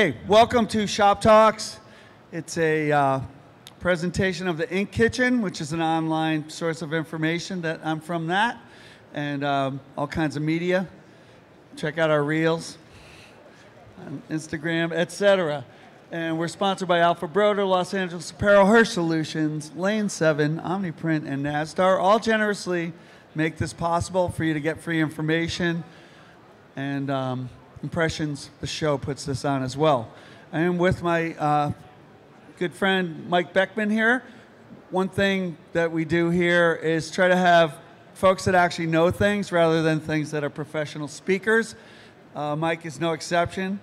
Hey, welcome to Shop Talks. It's a presentation of the Ink Kitchen, which is an online source of information that I'm from that, and all kinds of media. Check out our reels on Instagram, etc. And we're sponsored by Alpha Broder, Los Angeles Apparel, Hirsch Solutions, Lane 7, Omniprint, and NASDAR. All generously make this possible for you to get free information and impressions. The show puts this on as well. I am with my good friend Mike Beckman here. One thing that we do here is try to have folks that actually know things rather than things that are professional speakers. Mike is no exception.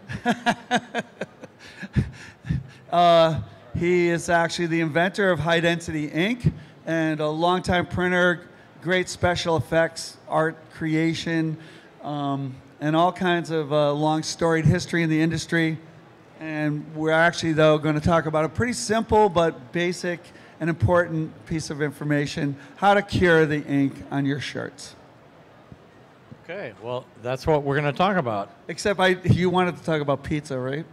He is actually the inventor of high-density ink and a longtime printer, great special effects, art creation, and all kinds of long storied history in the industry. And we're actually, though, going to talk about a pretty simple but basic and important piece of information: how to cure the ink on your shirts. Okay, well, that's what we're going to talk about. Except you wanted to talk about pizza, right?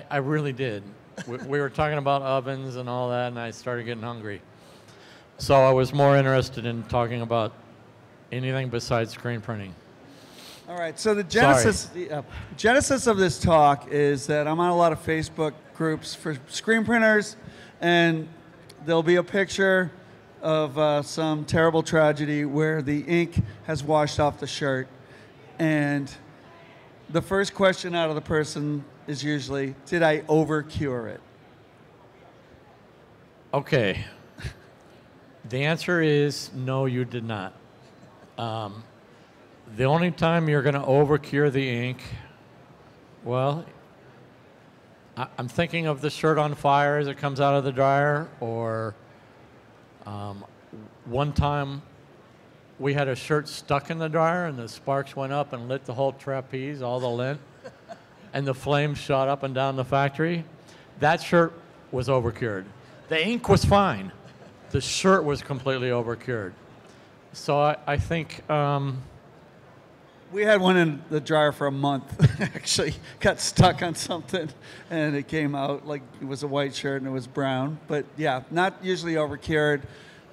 I really did. We were talking about ovens and all that, and I started getting hungry. So I was more interested in talking about anything besides screen printing. All right, so the genesis of this talk is that I'm on a lot of Facebook groups for screen printers, and there'll be a picture of some terrible tragedy where the ink has washed off the shirt. And the first question out of the person is usually, did I over-cure it? Okay. The answer is no, you did not. The only time you're going to over-cure the ink, well, I'm thinking of the shirt on fire as it comes out of the dryer, or one time we had a shirt stuck in the dryer and the sparks went up and lit the whole trapeze, all the lint, and the flames shot up and down the factory. That shirt was over-cured. The ink was fine. The shirt was completely over-cured. So I think... we had one in the dryer for a month. Actually got stuck on something, and it came out like it was a white shirt and it was brown. But yeah, not usually over-cured.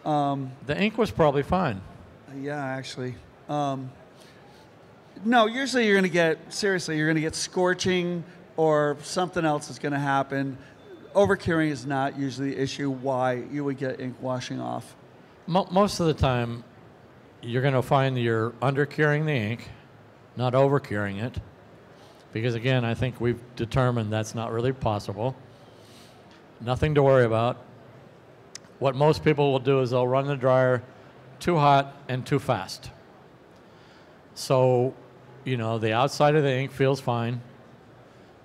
The ink was probably fine. Yeah, actually. No, usually you're going to get scorching or something else is going to happen. Over-curing is not usually the issue why you would get ink washing off. Most of the time, you're going to find that you're under-curing the ink, not over-curing it. Because again, I think we've determined that's not really possible. Nothing to worry about. What most people will do is they'll run the dryer too hot and too fast. So, you know, the outside of the ink feels fine.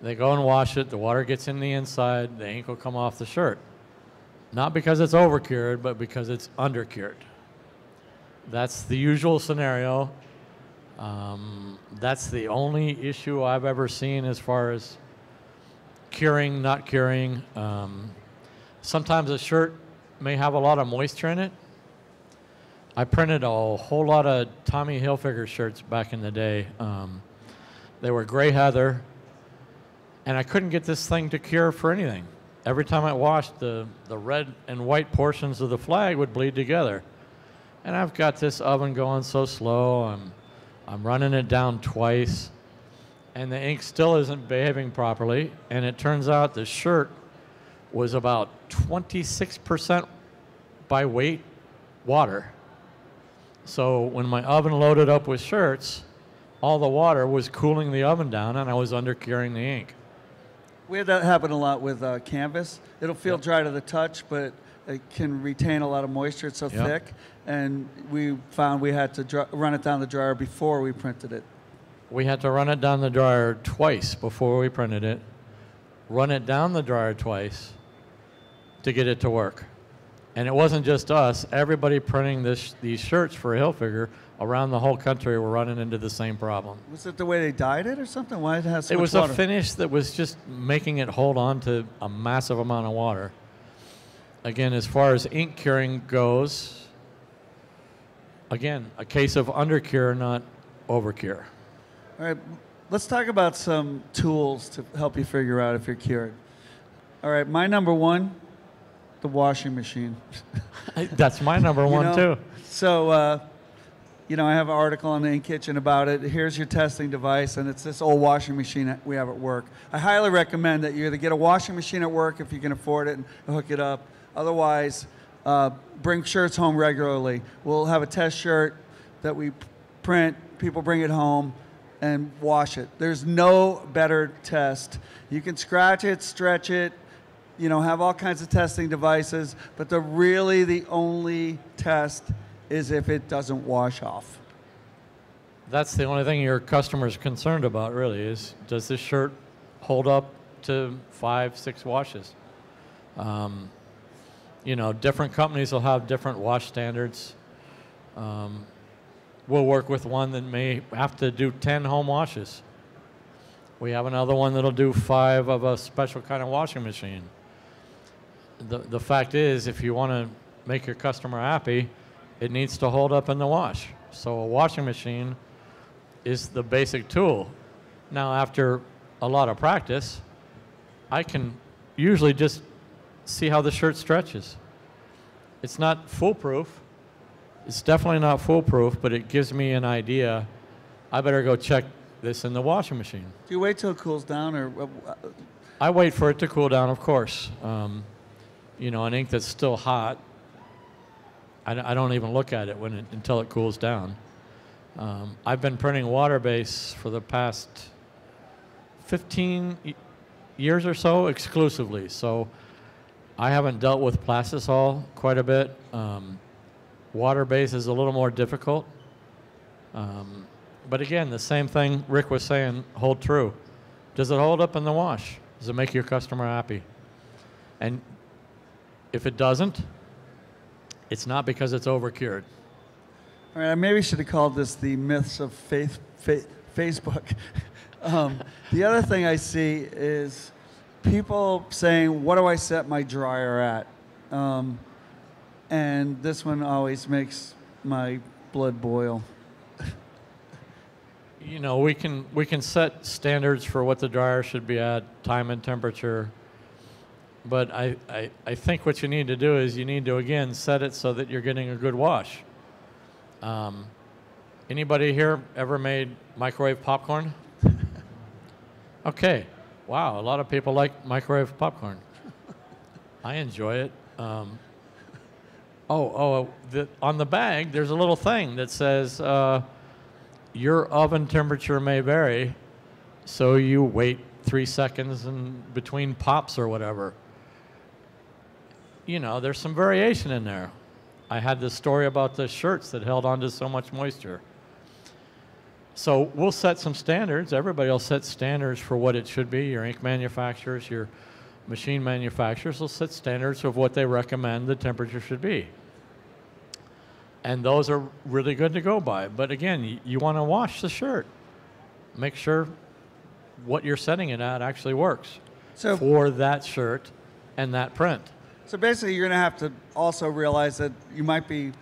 They go and wash it, the water gets in the inside, the ink will come off the shirt. Not because it's over-cured, but because it's under-cured. That's the usual scenario. That's the only issue I've ever seen as far as curing, not curing. Sometimes a shirt may have a lot of moisture in it. I printed a whole lot of Tommy Hilfiger shirts back in the day. They were gray heather, and I couldn't get this thing to cure for anything. Every time I washed, the red and white portions of the flag would bleed together. And I've got this oven going so slow, I'm running it down twice, and the ink still isn't behaving properly, and it turns out the shirt was about 26% by weight water. So when my oven loaded up with shirts, all the water was cooling the oven down, and I was under-curing the ink. We had that happen a lot with canvas. It'll feel dry to the touch, but it can retain a lot of moisture. It's so thick. And we found we had to run it down the dryer before we printed it. We had to run it down the dryer twice before we printed it, run it down the dryer twice to get it to work. And it wasn't just us. Everybody printing these shirts for Hilfiger around the whole country were running into the same problem. Was it the way they dyed it or something? Why did it have so much water? It was a finish that was just making it hold on to a massive amount of water. Again, as far as ink curing goes, again, a case of under-cure, not over-cure. All right. let's talk about some tools to help you figure out if you're cured. All right, my number one, the washing machine. That's my number one too. So, I have an article on the In Kitchen about it. Here's your testing device, and it's this old washing machine that we have at work. I highly recommend that you either get a washing machine at work if you can afford it and hook it up. Otherwise, bring shirts home regularly. We'll have a test shirt that we print. People bring it home and wash it. There's no better test. You can scratch it, stretch it, have all kinds of testing devices, but the only test is if it doesn't wash off. That's the only thing your customer's concerned about, really, is does this shirt hold up to 5, 6 washes? Different companies will have different wash standards. We'll work with one that may have to do 10 home washes. We have another one that'll do 5 of a special kind of washing machine. The fact is, if you want to make your customer happy, it needs to hold up in the wash. So a washing machine is the basic tool. Now, after a lot of practice, I can usually just see how the shirt stretches. It's not foolproof. It's definitely not foolproof, but it gives me an idea. I better go check this in the washing machine. Do you wait till it cools down, or? I wait for it to cool down, of course. An ink that's still hot, I don't even look at it until it cools down. I've been printing water base for the past 15 years or so exclusively, so I haven't dealt with plastisol quite a bit. Water base is a little more difficult. But again, the same thing Rick was saying hold true. Does it hold up in the wash? Does it make your customer happy? And if it doesn't, it's not because it's overcured. All right, I maybe should have called this the myths of Facebook. The other thing I see is people saying, what do I set my dryer at? And this one always makes my blood boil. We can set standards for what the dryer should be at, time and temperature. But I think what you need to do is you need to, again, set it so that you're getting a good wash. Anybody here ever made microwave popcorn? Okay. Wow, a lot of people like microwave popcorn. I enjoy it. On the bag, there's a little thing that says, your oven temperature may vary, so you wait 3 seconds in between pops or whatever. There's some variation in there. I had this story about the shirts that held on to so much moisture. So we'll set some standards. Everybody will set standards for what it should be. Your ink manufacturers, your machine manufacturers will set standards of what they recommend the temperature should be. And those are really good to go by. But again, you want to wash the shirt. Make sure what you're setting it at actually works for that shirt and that print. So basically, you're going to have to also realize that you might be,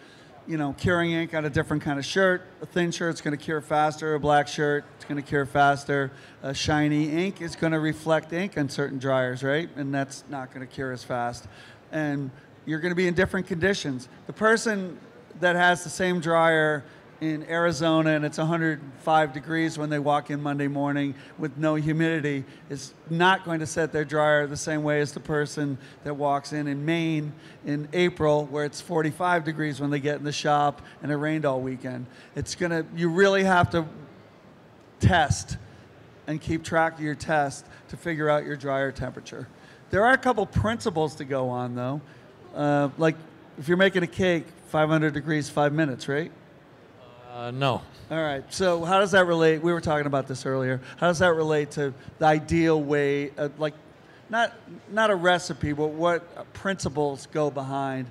curing ink on a different kind of shirt. A thin shirt's going to cure faster. A black shirt, it's going to cure faster. A shiny ink is going to reflect ink on certain dryers, right? And that's not going to cure as fast. And you're going to be in different conditions. The person that has the same dryer in Arizona and it's 105 degrees when they walk in Monday morning with no humidity is not going to set their dryer the same way as the person that walks in Maine in April where it's 45 degrees when they get in the shop and it rained all weekend. You really have to test and keep track of your test to figure out your dryer temperature. There are a couple principles to go on though. Like if you're making a cake, 500 degrees, 5 minutes, right? No. All right. So how does that relate? We were talking about this earlier. How does that relate to the ideal way, not a recipe, but what principles go behind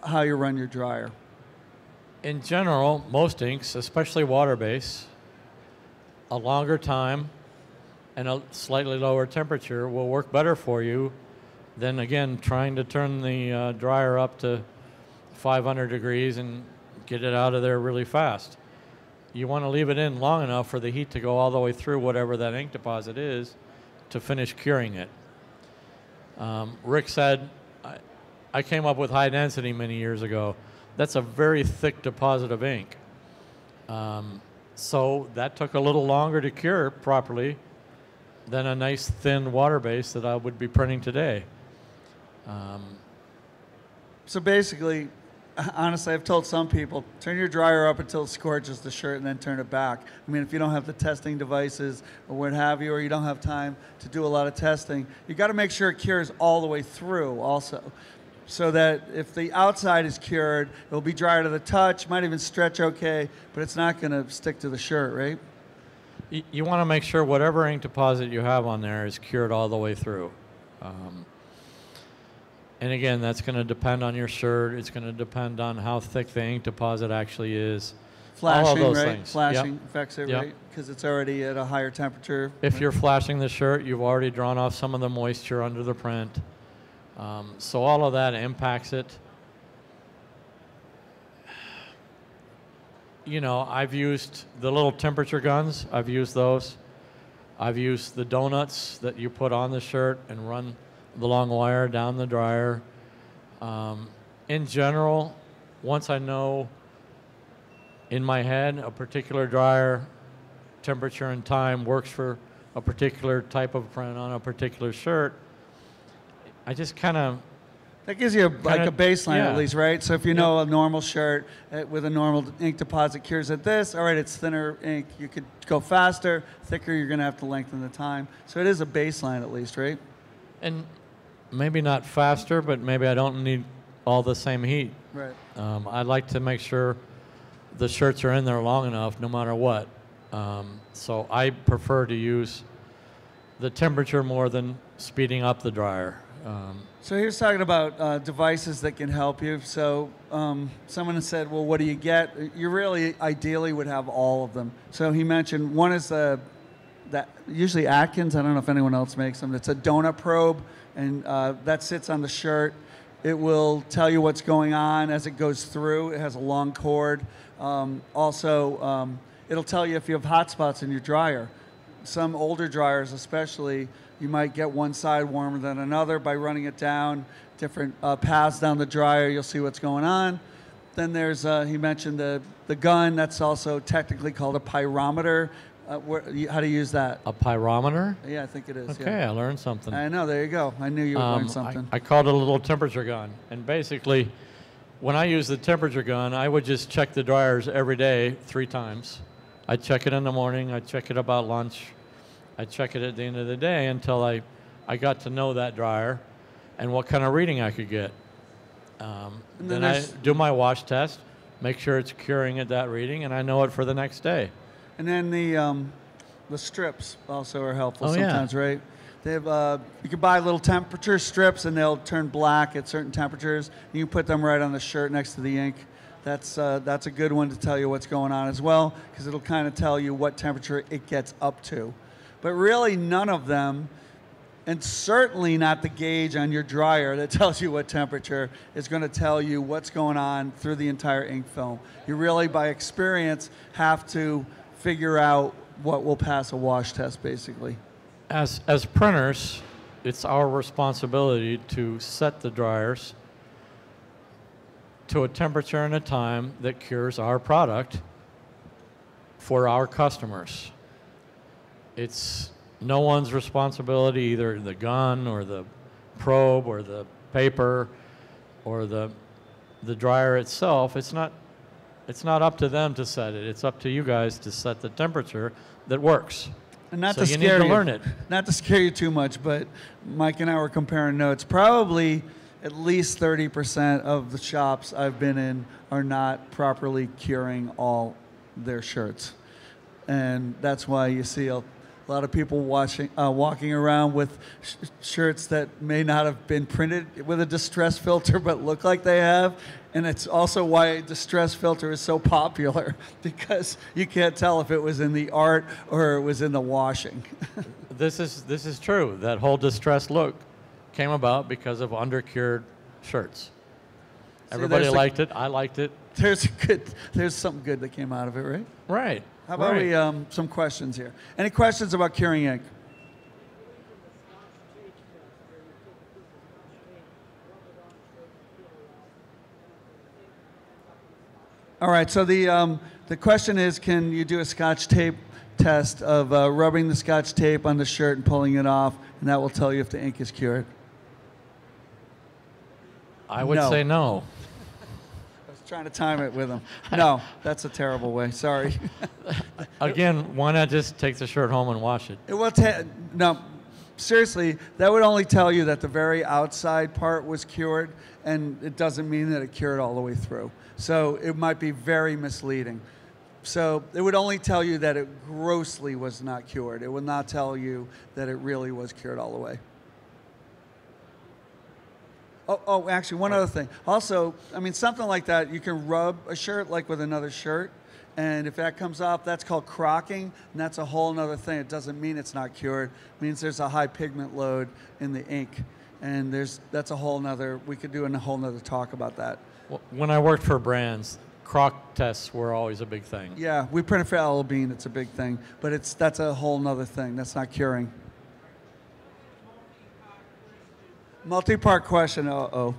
how you run your dryer? In general, most inks, especially water-based, a longer time and a slightly lower temperature will work better for you than, again, trying to turn the dryer up to 500 degrees and get it out of there really fast. you want to leave it in long enough for the heat to go all the way through whatever that ink deposit is to finish curing it. Rick said, I came up with high density many years ago. That's a very thick deposit of ink. So that took a little longer to cure properly than a nice thin water base that I would be printing today. So basically, honestly, I've told some people, turn your dryer up until it scorches the shirt and then turn it back. I mean, if you don't have the testing devices or what have you, or you don't have time to do a lot of testing, you got to make sure it cures all the way through also. So that if the outside is cured, it'll be dry to the touch, might even stretch okay, but it's not going to stick to the shirt, right? You want to make sure whatever ink deposit you have on there is cured all the way through. And again, that's going to depend on your shirt. It's going to depend on how thick the ink deposit actually is. Flashing, all of those right? things. Flashing Yep. affects it, Yep. right? Because it's already at a higher temperature. If you're flashing the shirt, you've already drawn off some of the moisture under the print. So all of that impacts it. You know, I've used the little temperature guns. I've used those. I've used the donuts that you put on the shirt and run the long wire down the dryer. In general, once I know in my head a particular dryer temperature and time works for a particular type of print on a particular shirt, I just kind of... That gives you like a baseline yeah. at least, right? So if you know a normal shirt with a normal ink deposit cures at this, all right, it's thinner ink. You could go faster, thicker, you're going to have to lengthen the time. So it is a baseline at least, right? And maybe not faster, but maybe I don't need all the same heat. Right. I'd like to make sure the shirts are in there long enough no matter what. So I prefer to use the temperature more than speeding up the dryer. So here's talking about devices that can help you. So someone has said, well, what do you get? You really ideally would have all of them. So he mentioned one is that usually Atkins, I don't know if anyone else makes them, it's a donut probe, and that sits on the shirt. It will tell you what's going on as it goes through. It has a long cord. Also, it'll tell you if you have hot spots in your dryer. Some older dryers especially, you might get one side warmer than another by running it down, different paths down the dryer, you'll see what's going on. Then there's, he mentioned the gun, that's also technically called a pyrometer. How do you use that? A pyrometer? Yeah, I think it is. Okay, yeah. I learned something. I know, there you go. I knew you would learn something. I called it a little temperature gun. And basically, when I use the temperature gun, I would just check the dryers every day 3 times. I'd check it in the morning, I'd check it about lunch, I'd check it at the end of the day until I got to know that dryer and what kind of reading I could get. Then I do my wash test, make sure it's curing at that reading, and I know it for the next day. And then the strips also are helpful sometimes, right? They have you can buy little temperature strips, and they'll turn black at certain temperatures. You can put them right on the shirt next to the ink. That's a good one to tell you what's going on as well, because it'll kind of tell you what temperature it gets up to. But really, none of them, and certainly not the gauge on your dryer that tells you what temperature, is going to tell you what's going on through the entire ink film. You really, by experience, have to figure out what will pass a wash test, basically. As printers, it's our responsibility to set the dryers to a temperature and a time that cures our product for our customers. It's no one's responsibility, either the gun or the probe or the paper or the dryer itself. It's not up to them to set it. It's up to you guys to set the temperature that works. And not so to you scare need to learn it. Not to scare you too much, but Mike and I were comparing notes. Probably at least 30% of the shops I've been in are not properly curing all their shirts. And that's why you see a lot of people walking around with shirts that may not have been printed with a distress filter but look like they have. And it's also why a distress filter is so popular, because you can't tell if it was in the art or it was in the washing. This is true. That whole distress look came about because of undercured shirts. Everybody liked it. I liked it. There's something good that came out of it, right? Right. How about we some questions here? Any questions about curing ink? All right. So the question is, can you do a Scotch tape test of rubbing the Scotch tape on the shirt and pulling it off, and that will tell you if the ink is cured? I would say no. I was trying to time it with him. No, that's a terrible way. Sorry. Again, why not just take the shirt home and wash it? It will no, seriously, that would only tell you that the very outside part was cured, and it doesn't mean that it cured all the way through. So it might be very misleading. So it would only tell you that it grossly was not cured. It would not tell you that it really was cured all the way. Oh, actually, one other thing. Also, I mean, something like that, you can rub a shirt like with another shirt, and if that comes off, that's called crocking, and that's a whole other thing. It doesn't mean it's not cured. It means there's a high pigment load in the ink, and that's a whole other, we could do a whole other talk about that. Well, when I worked for brands, crock tests were always a big thing. Yeah, we printed for L. Bean, it's a big thing, but that's a whole other thing. That's not curing. Multi-part question, uh-oh.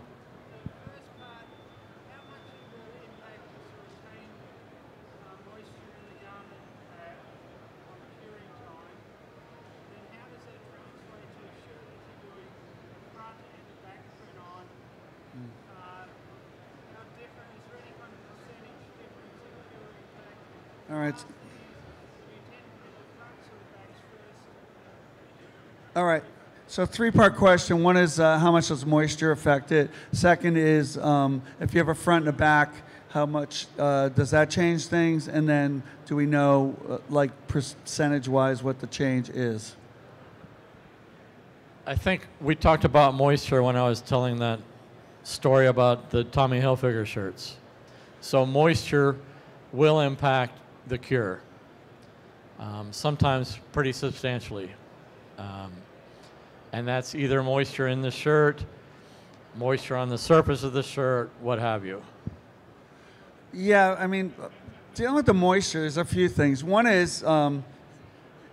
All right. All right. So three-part question. One is how much does moisture affect it? Second is if you have a front and a back, how much does that change things? And then do we know, like percentage-wise, what the change is? I think we talked about moisture when I was telling that story about the Tommy Hilfiger shirts. So moisture will impact the cure, sometimes pretty substantially. And that's either moisture in the shirt, moisture on the surface of the shirt, what have you. Yeah, I mean, dealing with the moisture, there's a few things. One is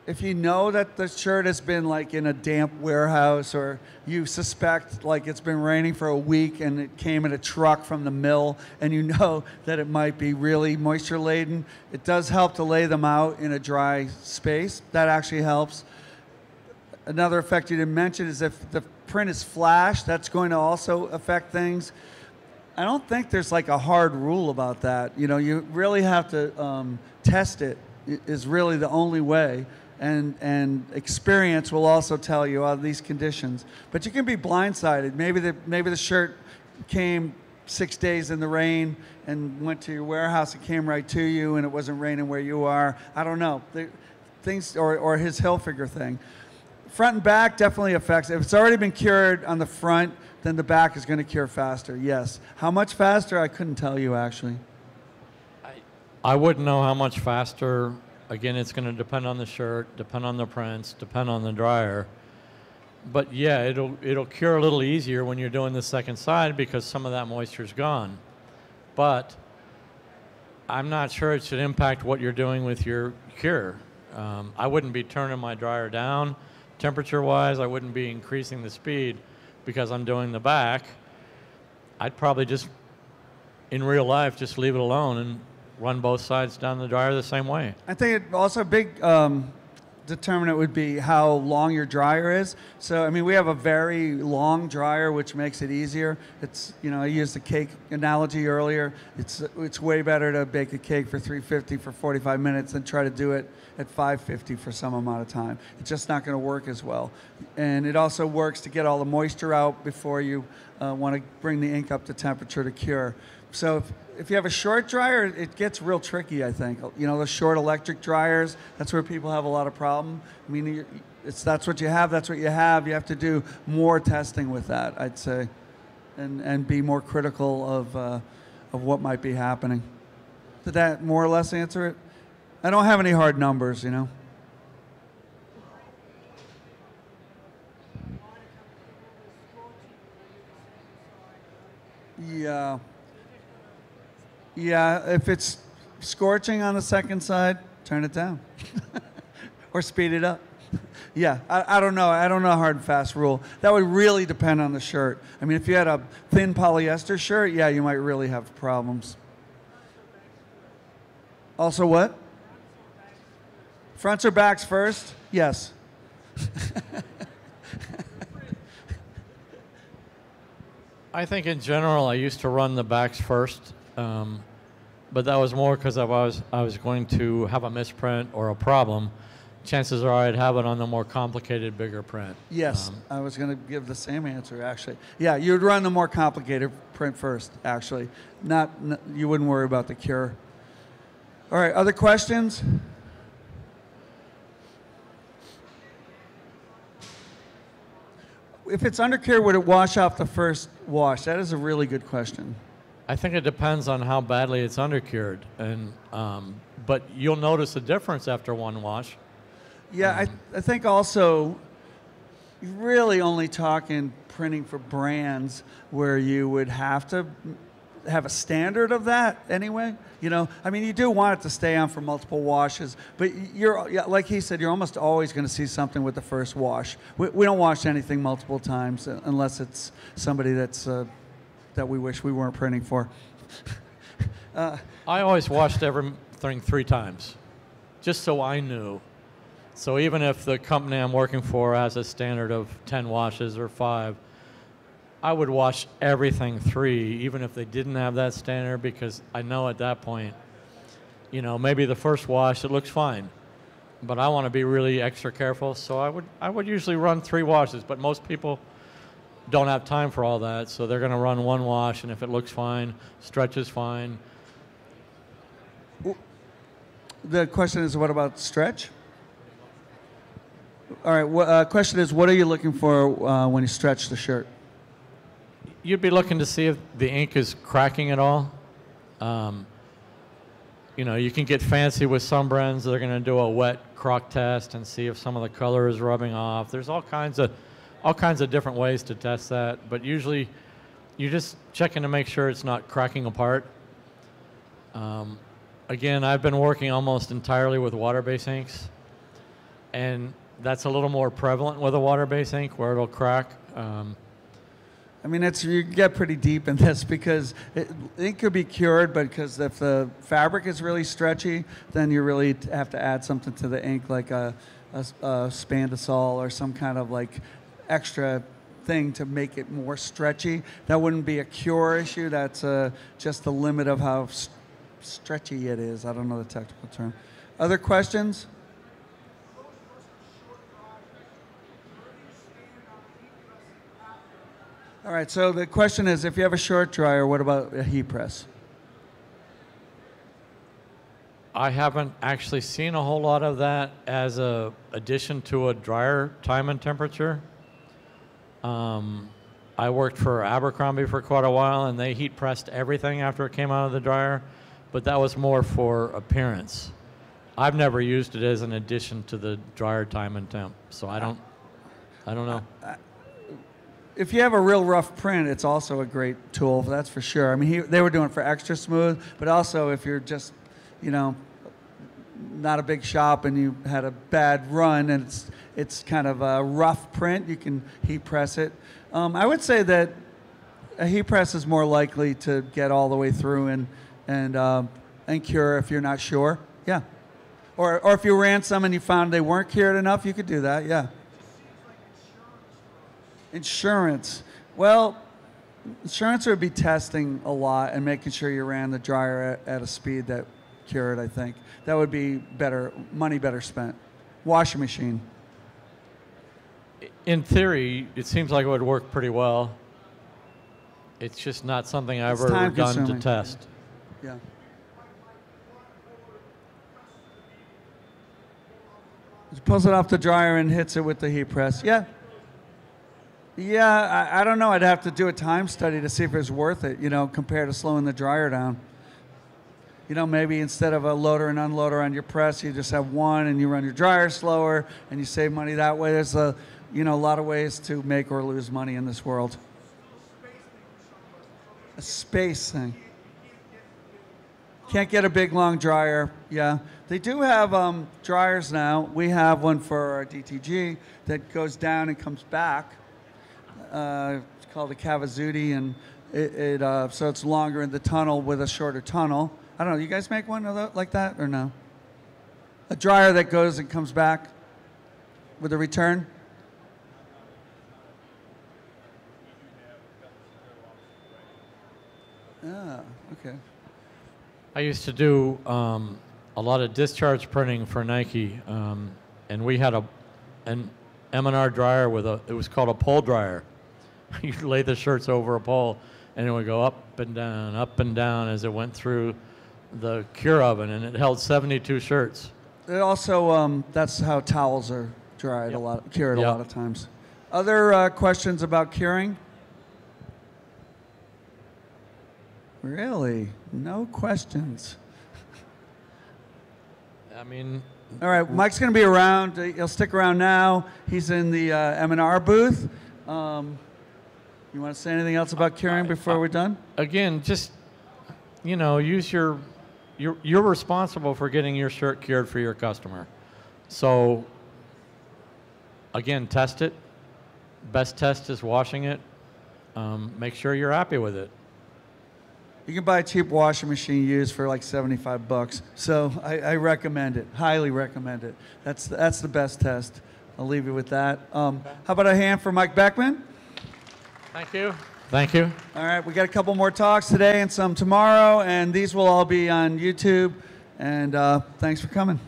if you know that the shirt has been like in a damp warehouse, or you suspect like it's been raining for a week and it came in a truck from the mill, and you know that it might be really moisture laden, it does help to lay them out in a dry space. That actually helps. Another effect you didn't mention is if the print is flash, that's going to also affect things. I don't think there's like a hard rule about that. You know, you really have to test it, is really the only way. And experience will also tell you all these conditions. But you can be blindsided. Maybe the shirt came 6 days in the rain and went to your warehouse and came right to you, and it wasn't raining where you are. I don't know. Things, or his Hilfiger thing. Front and back definitely affects. If it's already been cured on the front, then the back is going to cure faster, yes. How much faster, I couldn't tell you, actually. I wouldn't know how much faster. Again, it's going to depend on the shirt, depend on the prints, depend on the dryer. But yeah, it'll cure a little easier when you're doing the second side because some of that moisture's gone. But I'm not sure it should impact what you're doing with your cure. I wouldn't be turning my dryer down temperature-wise. I wouldn't be increasing the speed because I'm doing the back. I'd probably just, in real life, just leave it alone and run both sides down the dryer the same way. I think it also a big determinant would be how long your dryer is. So, I mean, we have a very long dryer, which makes it easier. It's, you know, I used the cake analogy earlier. It's way better to bake a cake for 350 for 45 minutes than try to do it at 550 for some amount of time. It's just not going to work as well. And it also works to get all the moisture out before you want to bring the ink up to temperature to cure. So if you have a short dryer, it gets real tricky, I think. You know, the short electric dryers, that's where people have a lot of problem. I mean, that's what you have, that's what you have. You have to do more testing with that, I'd say, and be more critical of what might be happening. Did that more or less answer it? I don't have any hard numbers, you know. Yeah. Yeah, if it's scorching on the second side, turn it down. Or speed it up. Yeah, I don't know. I don't know a hard and fast rule. That would really depend on the shirt. I mean, if you had a thin polyester shirt, yeah, you might really have problems. Also what? Fronts or backs first? Yes. I think in general, I used to run the backs first, but that was more because I was going to have a misprint or a problem. Chances are I'd have it on the more complicated, bigger print. Yes, I was going to give the same answer, actually. Yeah, you'd run the more complicated print first, actually. You wouldn't worry about the cure. All right, other questions? If it's undercured, would it wash off the first wash? That is a really good question. I think it depends on how badly it's undercured, and but you'll notice a difference after one wash. Yeah, I think also you're really only talking printing for brands where you would have to have a standard of that anyway. You know, I mean, you do want it to stay on for multiple washes, but like he said, you're almost always going to see something with the first wash. We don't wash anything multiple times unless it's somebody that we wish we weren't printing for. I always washed everything 3 times, just so I knew. So even if the company I'm working for has a standard of 10 washes or 5, I would wash everything 3, even if they didn't have that standard, because I know at that point, you know, maybe the first wash, it looks fine, but I want to be really extra careful. So I would usually run 3 washes, but most people don't have time for all that, so they're going to run 1 wash, and if it looks fine, stretches fine. The question is, what about stretch? All right, question is, what are you looking for when you stretch the shirt? You'd be looking to see if the ink is cracking at all. You know, you can get fancy with some brands. They're going to do a wet crock test and see if some of the color is rubbing off. There's all kinds of different ways to test that, but usually you're just checking to make sure it's not cracking apart. Again, I've been working almost entirely with water-based inks, and that's a little more prevalent with a water-based ink where it'll crack. I mean, you get pretty deep in this because ink could be cured, but because if the fabric is really stretchy, then you really have to add something to the ink, like a spandesol or some kind of like extra thing to make it more stretchy. That wouldn't be a cure issue. That's just the limit of how stretchy it is. I don't know the technical term. Other questions? All right, so the question is, if you have a short dryer, what about a heat press? I haven't actually seen a whole lot of that as a addition to a dryer time and temperature. I worked for Abercrombie for quite a while, and they heat pressed everything after it came out of the dryer, but that was more for appearance. I've never used it as an addition to the dryer time and temp, so I don't know. If you have a real rough print, it's also a great tool, that's for sure. I mean, they were doing it for extra smooth, but also if you're just, you know, not a big shop and you had a bad run and it's kind of a rough print, you can heat press it. I would say that a heat press is more likely to get all the way through and cure if you're not sure. Yeah. Or if you ran some and you found they weren't cured enough, you could do that. Yeah. Insurance. Well, insurance would be testing a lot and making sure you ran the dryer at a speed that cured, I think. That would be better, money better spent. Washing machine. In theory, it seems like it would work pretty well. It's just not something I've ever done to test. Yeah. Just pulls it off the dryer and hits it with the heat press. Yeah. Yeah, I don't know. I'd have to do a time study to see if it's worth it, you know, compared to slowing the dryer down. You know, maybe instead of a loader and unloader on your press, you just have one and you run your dryer slower and you save money that way. There's a lot of ways to make or lose money in this world. A space thing. Can't get a big long dryer. Yeah, they do have dryers now. We have one for our DTG that goes down and comes back. It's called a Cavazuti, and so it's longer in the tunnel with a shorter tunnel. I don't know. You guys make one of that, like that or no? A dryer that goes and comes back with a return. Ah, okay. I used to do a lot of discharge printing for Nike, and we had an M&R dryer with it was called a pole dryer. You lay the shirts over a pole, and it would go up and down as it went through the cure oven, and it held 72 shirts. It also, that's how towels are dried cured a lot of times. Other questions about curing? Really? No questions. I mean... All right, Mike's going to be around. He'll stick around now. He's in the M&R booth. You want to say anything else about curing before we're done? Again, just, use you're responsible for getting your shirt cured for your customer. So, again, test it. Best test is washing it. Make sure you're happy with it. You can buy a cheap washing machine used for like $75. So I recommend it. Highly recommend it. That's the best test. I'll leave you with that. How about a hand for Mike Beckman? Thank you. Thank you. All right, we got a couple more talks today and some tomorrow, and these will all be on YouTube. And thanks for coming.